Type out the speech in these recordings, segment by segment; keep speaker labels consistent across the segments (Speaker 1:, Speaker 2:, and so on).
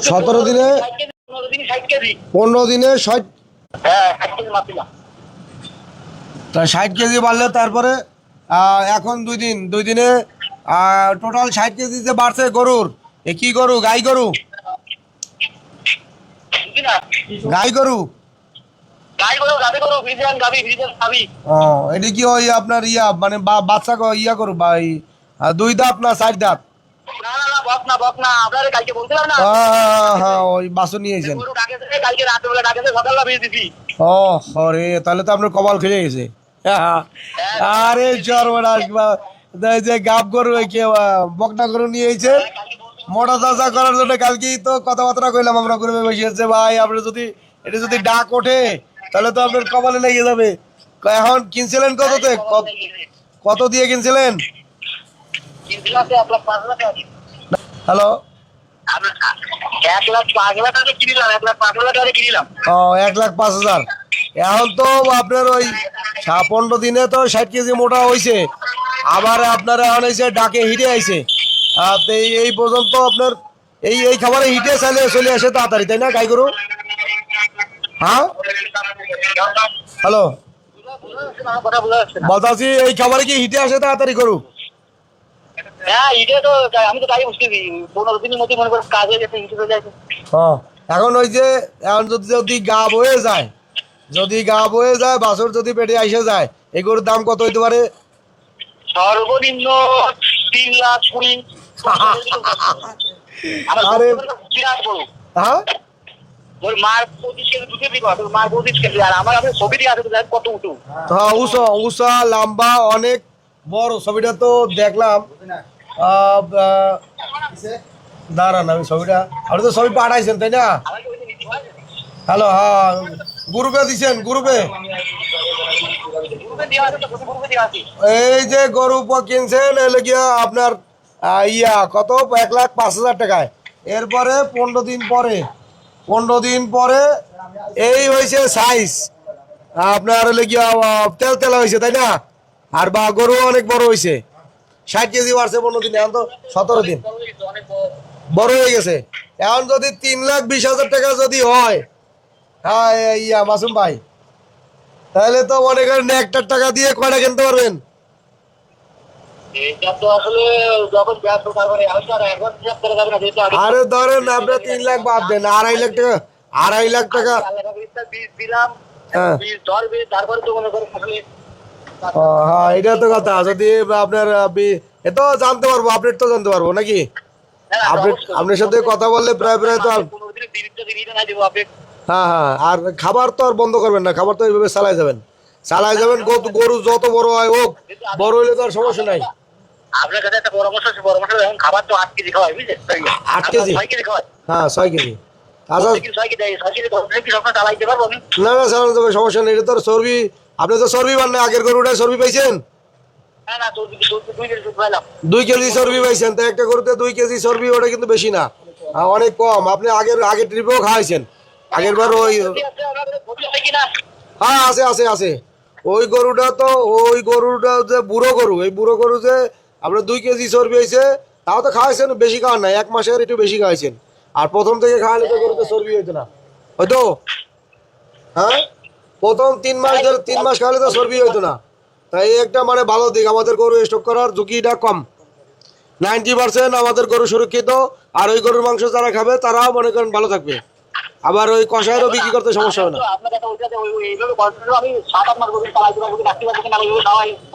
Speaker 1: 17 দিনে 15 দিনে 60।
Speaker 2: হ্যাঁ 60 কেজি মাপিলাম।
Speaker 1: তা 60 কেজি বাড়লে তারপরে এখন 2 দিনে টোটাল 60 কেজি যে বাড়ছে গরুর, এ কি গরু? গাই গরু? গাই গরু?
Speaker 2: গাই গরু, গাবি গরু, ফ্রিজিয়ান গাবি, ফ্রিজিয়ান গাবি।
Speaker 1: ও, এটা কি ওই আপনার মানে বাচ্চা ইয়া গরু বা 2 দাঁত না 4 দাঁত?
Speaker 2: না না না, বকনা বকনা, আপনারে কালকে বলছিলাম না।
Speaker 1: হ্যাঁ, ওই বাছুর নিয়েছেন।
Speaker 2: গরু ডাকেছে কালকে রাতে বেলা, ডাকেছে সকালবেলা বেজে দিছি।
Speaker 1: ও হরে, তাহলে তো আপনার কপাল খুলে গেছে। আরে সর্বনাশ, এই যে গাব গরু বকনা গরু নিয়েছেন মোটা চাষা করার জন্য। কালকেই তো কথাবার্তা কইলাম আমরা, গ্রুপে বসে আছে ভাই, আপনার যদি এটা যদি ডাক ওঠে তাহলে তো আপনার কপালে লেগে যাবে। এখন কিনছিলেন কততে? কত দিয়ে কিনছিলেন? হ্যালো,
Speaker 2: 1,05,000 টাকা কিনলাম, 1,05,000 টাকা কিনলাম।
Speaker 1: ও 1,05,000। এখন তো আপনার ওই 15 দিনে তো 60 কেজি মোটা হয়েছে, আবার আপনার এখন এসে ডাকে হিটে আইছে। এই পর্যন্ত আপনার এই খাবারে হিটে চাইলে চলে আসে তাড়াতাড়ি, তাই না গাই গরু? হ্যাঁ, হ্যালো, বলতাছি এই খাবারে কি হিটে আসে তাড়াতাড়ি গরু?
Speaker 2: হ্যাঁ হিটে তো, আমি তো তাই বুঝতেছি 15 দিনের মধ্যে মনে করেন কাজ হয়ে গেছে, হিটে চলে আসে।
Speaker 1: হ্যাঁ, এখন ওই যে এখন যদি গা বয়ে যায়, বাছুর যদি পেটে আইসে যায়, এই গরুর দাম কত হইতে পারে?
Speaker 2: সর্বনিম্ন 3,20,000।
Speaker 1: আরে
Speaker 2: বিরাট বড়।
Speaker 1: হ্যাঁ,
Speaker 2: ওর মার 25 কেজি দুধে দিব, তোর মার 25 কেজি। আর আমার আপনি ছবি দিয়ে আছে কত উঁচু।
Speaker 1: হ্যাঁ, উষা লম্বা অনেক বড়। ছবিটা তো দেখলাম। দাঁড়ান, আমি ছবিটা, আপনি তো ছবি পাঠাইছেন তাই না? হ্যালো, হ্যাঁ, গ্রুপে দিছেন, গ্রুপে। এই যে গরু কিনছেন এলে গিয়া আপনার কত? 1,05,000 টাকায়। এরপরে 15 দিন পরে এই হয়েছে সাইজ আপনার হলে গিয়া তেল হয়েছে তাই না? আর বা গরু অনেক বড় হয়েছে, 60 কেজি বাড়ছে 15 দিন। এখন তো 17 দিন বড় হয়ে গেছে। এখন যদি 3,20,000 টাকা যদি হয়, হ্যাঁ মাসুম ভাই, তাহলে তো মনে করেন 1,00,000 টাকা দিয়ে কয়টা কিনতে পারবেন? আরে ধরেন আপনার 3 লাখ বাদ দেন, 2.5 লাখ টাকা, 2.5 লাখ টাকা। হ্যাঁ, এটা তো কথা। যদি আপনার এতো জানতে পারবো, আপডেট তো জানতে পারবো নাকি? আপনার সাথে কথা বললে প্রায় তো। হ্যাঁ হ্যাঁ, আর খাবার তো আর বন্ধ করবেন না, খাবার তো এইভাবে চালাই যাবেন। গরু যত বড় হয় হোক, বড় হইলে তো আর সমস্যা নাই।
Speaker 2: আপনার কাছে একটা পরামর্শ আছে, পরামর্শ এখন খাবার তো 8 কেজি খাওয়াই, বুঝলেন?
Speaker 1: 8 কেজি?
Speaker 2: 6 কেজি খাওয়াই।
Speaker 1: হ্যাঁ, 6 কেজি। আচ্ছা,
Speaker 2: 6 কেজি, 6 কেজি কি আপনার চালাইতে পারবো আমি?
Speaker 1: না না, চালানো যাবে, সমস্যা নেই। এটা তো চর্বি, আপনি তো চর্বি পান না, আগের গরুটায় চর্বি পাইছেন?
Speaker 2: হ্যাঁ না, 2 কেজি দুধ পাইলাম।
Speaker 1: 2 কেজি চর্বি পাইছেন, তো একটা গরুতে 2 কেজি চর্বি, ওটা কিন্তু বেশি না, অনেক কম। আপনি আগের ট্রিপেও খাওয়াইছেন, আগের বার ওই। হ্যাঁ, আছে আছে আছে। ওই গরুটা যে বুড়ো গরু, এই বুড়ো গরু যে আপনার 2 কেজি চর্বি হয়েছে, তাও তো খাওয়াইছেন, বেশি খাওয়ান নাই, 1 মাসের একটু বেশি খাওয়াইছেন। আর প্রথম থেকে খাওয়ালে তো গরুতে চর্বি হইতো না, হয়তো। হ্যাঁ, প্রথম 3 মাস খাওয়ালে তো চর্বি হইতো না। তাই একটা মানে ভালো দিক, আমাদের গরু স্টক করার ঝুঁকিটা কম। 90% আমাদের গরু সুরক্ষিত। আর ওই গরুর মাংস যারা খাবে তারাও মনে করেন ভালো থাকবে। আবার ওই কষায়েরও বিক্রি করতে সমস্যা হবে না।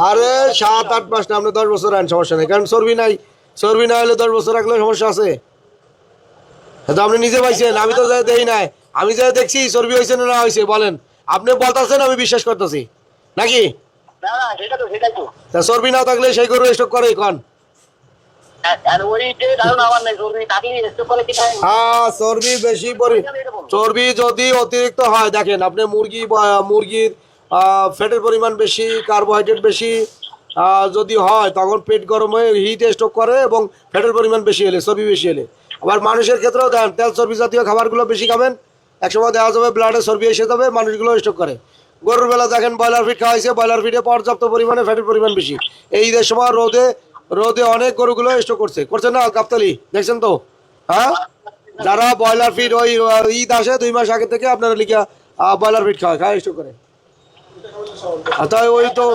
Speaker 1: আরে 7-8 মাস না, আপনি 10 বছর আইন, সমস্যা নেই। কারণ চর্বি নাই, চর্বি না হলে 10 বছর রাখলে সমস্যা আছে। তো আপনি নিজে পাইছেন, আমি তো দেই নাই। আমি যা দেখছি চর্বি হয়েছে না হয়েছে বলেন, আপনি বলতেছেন, আমি বিশ্বাস করতেছি নাকি? তা চর্বি না থাকলে সেই গরু স্টক করে কন? চর্বি বেশি চর্বি যদি অতিরিক্ত হয়, দেখেন আপনি মুরগির ফ্যাটের পরিমাণ বেশি, কার্বোহাইড্রেট বেশি যদি হয়, তখন পেট গরম হয়ে হিট স্টক করে, এবং ফ্যাটের পরিমাণ বেশি হলে, চর্বি বেশি হলে। আবার মানুষের ক্ষেত্রেও দেন, তেল চর্বি জাতীয় খাবারগুলো বেশি খাবেন, একসময় দেওয়া যাবে ব্লাডে চর্বি এসে যাবে, মানুষগুলো স্টক করে। গরুর বেলা দেখেন ব্রয়লার ফিড খাওয়াইছে, ব্রয়লার ফিডে পর্যাপ্ত পরিমাণে ফ্যাটের পরিমাণ বেশি। এই ঈদের সময় রোদে অনেক গরুগুলো স্টক করছে না গাবতলি, দেখছেন তো? হ্যাঁ, যারা ব্রয়লার ফিড ওই ঈদ আসে 2 মাস আগে থেকে আপনারা লিখা ব্রয়লার ফিড খায় স্টোর করে। তাই ওই তো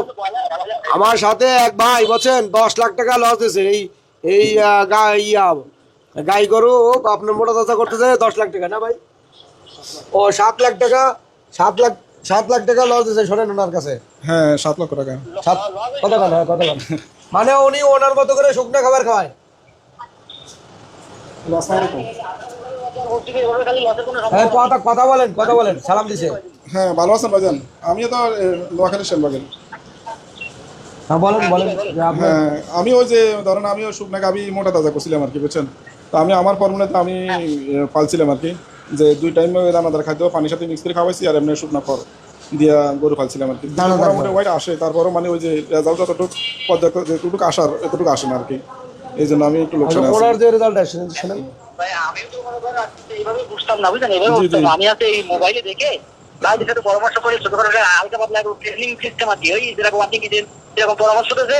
Speaker 1: আমার সাথে এক ভাই বলছেন 10 লাখ টাকা লস দিয়েছে এই গাই গরু আপনার মোটা তাজা করতেছে 10 লাখ টাকা না ভাই, ও 7 লাখ টাকা 7 লাখ টাকা লস দিয়েছে শোনেন ওনার কাছে।
Speaker 3: হ্যাঁ 7 লক্ষ টাকা।
Speaker 1: কতক্ষণ মানে উনি ওনার মতো করে শুকনো খাবার খাওয়ায়। হ্যাঁ, কথা বলেন সালাম দিছে।
Speaker 3: হ্যাঁ ভালো আছেন ভাইজান? আমিও তো নোয়াখালী শ্যামবাগের।
Speaker 1: হ্যাঁ বলেন যে আপনি
Speaker 3: হ্যাঁ আমি ওই যে ধরেন আমি ওই শুকনা গাবি মোটা তাজা করছিলাম আর কি, বুঝছেন? তো আমি আমার ফর্মুলাতে আমি পালছিলাম আর কি, যে 2 টাইম দানাদার খাদ্য পানির সাথে মিক্স করে খাওয়াইছি আর এমনি শুকনা খড় দিয়া গরু পালছিলাম আর কি। মোটামুটি ওয়াইট আসে, তারপরও মানে ওই যে রেজাল্ট যতটুকু পর্যাপ্ত যেটুকু আসার এতটুকু আসে না আর কি, এই জন্য আমি একটু লোকসান আছি।
Speaker 1: ওনার যে রেজাল্ট আসে শুনেন।
Speaker 2: ভাই আমিও তো মনে করেন এইভাবে বুঝতাম না, বুঝলেন? এইভাবে বুঝতাম না। আমি আছে এই মোবাইলে দেখে ভাইদের সাথে পরামর্শ করে ছোটখাটো হালকা পাতলা ট্রেনিং সিস্টেম আছে, ওই যেরকম আপনি কি যেরকম পরামর্শ দিয়েছে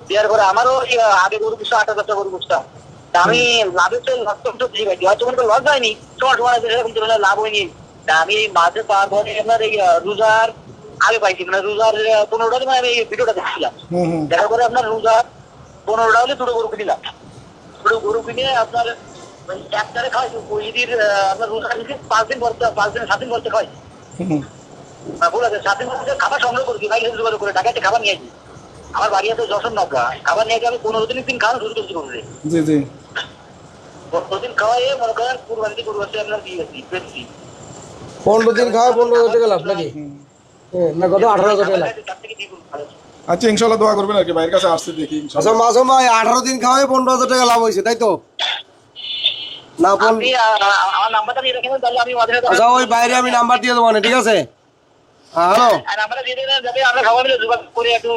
Speaker 2: দেওয়ার পরে আমারও আগে গরু বুঝতাম 8,000 গরু বুঝতাম। তা আমি লাভের তো লস তো ঠিক আছে, হয়তো মনে লস হয়নি, তোমার এরকম ধরনের লাভ হয়নি। তা আমি এই মাঝে পাওয়ার পরে আপনার এই রোজার আগে পাইছি, মানে রোজার 15টা মানে আমি এই ভিডিওটা দেখছিলাম। দেখার পরে আপনার রোজার 15টা হলে 2টো গরু কিনলাম। 2টো গরু কিনে আপনার একটারে খাওয়াই ওই ঈদের আপনার রোজার 5 দিন পর 7 দিন পর খাওয়াই। ভুল আছে, 7 দিন পর খাবার সংগ্রহ করছি, ভাই যোগাযোগ করে টাকাতে খাবার নিয়ে আসি। আমার বাড়ি আছে যশোর নগরা, খাবার নিয়ে আমি 15 দিন খাওয়ানো শুরু করছি করে।
Speaker 3: জি জি
Speaker 2: 15 দিন খাওয়াই মনে করেন কুরবানি আপনার দিয়েছি বেশি
Speaker 1: 15 দিন খাওয়া 15,000 টাকা লাভ নাকি? না কত 18,000 টাকা লাভ।
Speaker 3: আচ্ছা ইনশাআল্লাহ দোয়া করবেন আর কি, ভাইয়ের কাছে আসছি দেখি
Speaker 1: আচ্ছা
Speaker 3: ইনশাআল্লাহ।
Speaker 1: মাসুম ভাই 18 দিন খাওয়াই 15,000 টাকা লাভ হয়েছে তাই তো না?
Speaker 2: আপনি আমার নাম্বারটা দিয়ে রাখেন, তাহলে আমি মাঝে
Speaker 1: আচ্ছা ওই বাইরে আমি নাম্বার দিয়ে দেবো না, ঠিক আছে? হ্যালো
Speaker 2: নাম্বারটা দিয়ে দেন, যাতে আমরা খাবার মিলে যোগাযোগ করে একটু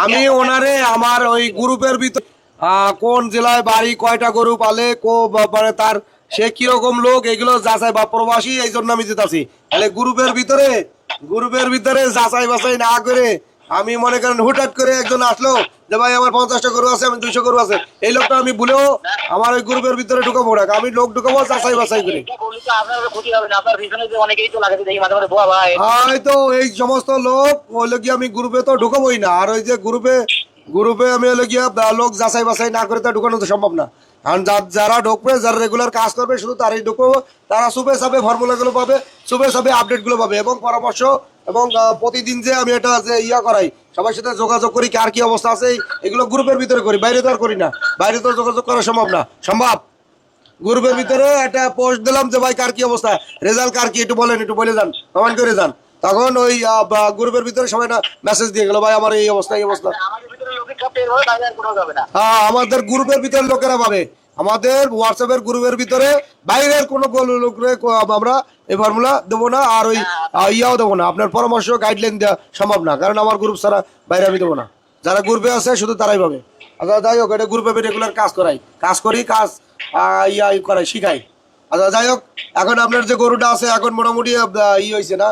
Speaker 1: আমি ওনারে আমার ওই গ্রুপের ভিতর কোন জেলায় বাড়ি, কয়টা গরু পালে, মানে তার সে কিরকম লোক এগুলো যাচাই বা প্রবাসী, এই জন্য আমি যেতাছি। তাহলে গ্রুপের ভিতরে যাচাই বাছাই না করে আমি মনে করেন হুটহাট করে একজন আসলো যে ভাই আমার 50টা গরু আছে, আমি 200 গরু আছে, এই লোকটা আমি ভুলেও আমার ওই গ্রুপের ভিতরে ঢুকাবো না, আমি লোক ঢুকাবো যাচাই বাছাই করে। হয়তো এই সমস্ত লোক হইলো কি আমি গ্রুপে তো ঢুকাবোই না, আর ওই যে গ্রুপে আমি হলো গিয়া লোক যাচাই বাছাই না করে তা ঢুকানো তো সম্ভব না। কারণ যারা ঢুকবে, যারা রেগুলার কাজ করবে শুধু তারাই ঢুকবো, তারা সুবে সাবে ফর্মুলাগুলো পাবে, সুবে সাবে আপডেটগুলো পাবে এবং পরামর্শ এবং প্রতিদিন যে আমি এটা যে করাই সবার সাথে যোগাযোগ করি কার কি অবস্থা আছে এগুলো গ্রুপের ভিতরে করি, বাইরে তো আর করি না। বাইরে তো যোগাযোগ করা সম্ভব না। গ্রুপের ভিতরে একটা পোস্ট দিলাম যে ভাই কার কি অবস্থা, রেজাল্ট কার কি একটু বলে যান, কমেন্ট করে যান, তখন ওই গ্রুপের ভিতরে সবাই না মেসেজ দিয়ে গেল ভাই আমার এই অবস্থা। হ্যাঁ আমাদের গ্রুপের ভিতরে লোকেরা পাবে, আমাদের হোয়াটসঅ্যাপের গ্রুপের ভিতরে বাইরের কোনো লোকরে আমরা এই ফর্মুলা দেবো না, আর ওই দেবো না, আপনার পরামর্শ গাইডলাইন দেওয়া সম্ভব না, কারণ আমার গ্রুপ ছাড়া বাইরে আমি দেবো না। যারা গ্রুপে আছে শুধু তারাই পাবে। আচ্ছা যাই হোক, এটা গ্রুপে রেগুলার কাজ করি করাই শিখাই। আচ্ছা যাই হোক, এখন আপনার যে গরুটা আছে এখন মোটামুটি হয়েছে না,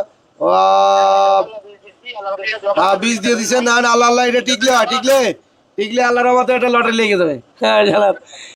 Speaker 1: বীজ দিয়ে দিচ্ছেন না? আল্লাহ এটা টিকলে আল্লাহর মতো একটা লটারি লেগে যাবে। হ্যাঁ